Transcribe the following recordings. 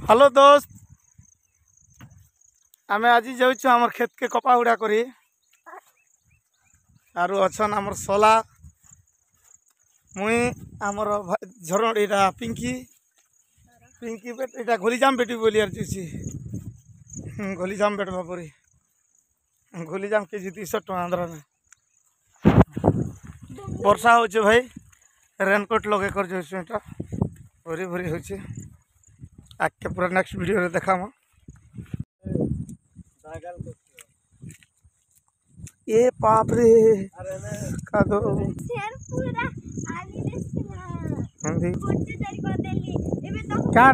hello दोस्त, आम आज जाऊँ आम खेत के कपा उड़ा करी आरु अच्छन आमर सोला मुई आमर झरण यहाँ पिंकी पिंकी बेट यहाँ घोलीजाम बेटी बोली यार चुसी घोलीजाम बेट बापरी घोलीजाम केजी 200 टका आंध्रा में वर्षा हो भाई रेनकोट लगे कर जो भरी भरी हो आगे पूरा नेक्स्ट वीडियो रे देखा ये बाप रे का दो क्या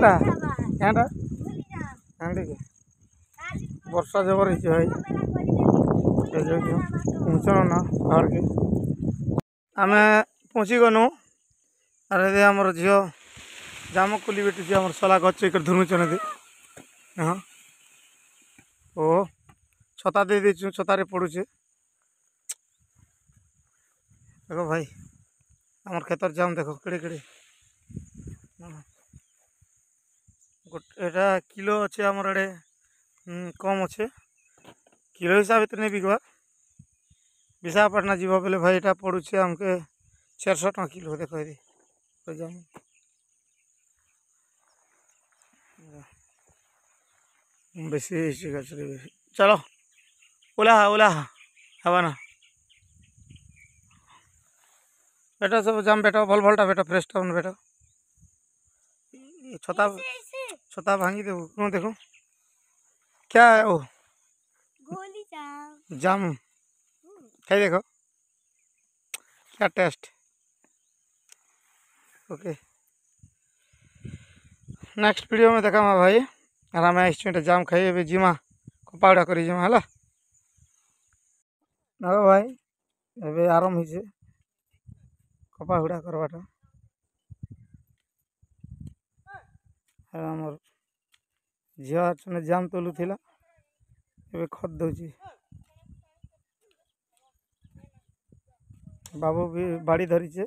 वर्षा जबर भाई पहुँचन ना बाहर के आम पहुँची गनु अरे आमर झील जामुकुली बेटी आम सला गच धुनुचन हाँ ओ छता दे देचु छतारे पड़ुचे देखो भाई आमर खेतर जाम देखो केड़े केड़े गोटा किलो अच्छे आमर आड़े कम अच्छे किलो हिसाब से नहीं बिकवा विशाखापाटना जीव बोले भाई यहाँ पड़ुचे आमके 400 टका किलो देखो ये जाम बेसी गचरे बेसी चलो ओला हवा ना बेटा सब जाम बेटा भल भलटा बेटा फ्रेश टाउन बेटा छता छता भांगी दे क्यों देखो क्या है वो गोली जाम खाई देखो क्या टेस्ट ओके नेक्स्ट वीडियो में देखा भाई और आम जाम खाई जिमा कपाड़ा कर जिमा है ना भाई एवं आरंभ हो कपा हुड़ा करवाटा आमर झील जाम तोलुला ए खत दौची बाबू भी बाड़ी धरीचे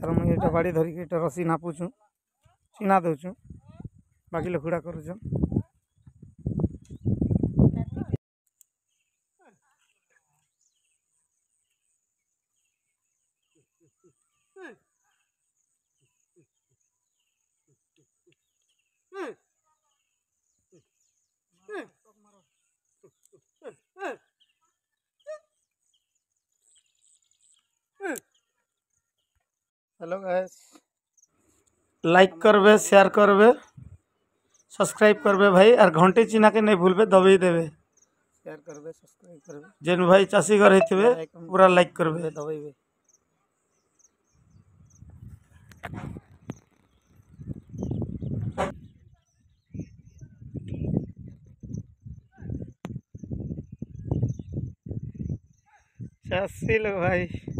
और मुझे बाड़ी धरिकी रसी नापुचु चिना दौचु बाकी लोग हुड़ा करुचन हेलो गाइस लाइक करबे शेयर करबे सब्सक्राइब करबे भाई और घंटे चिन्हा के नहीं भूलबे दबे देवे शेयर करबे सब्सक्राइब करबे जेन भाई चाषी घर होते पूरा लाइक करबे दबेबे चाषी लोग भाई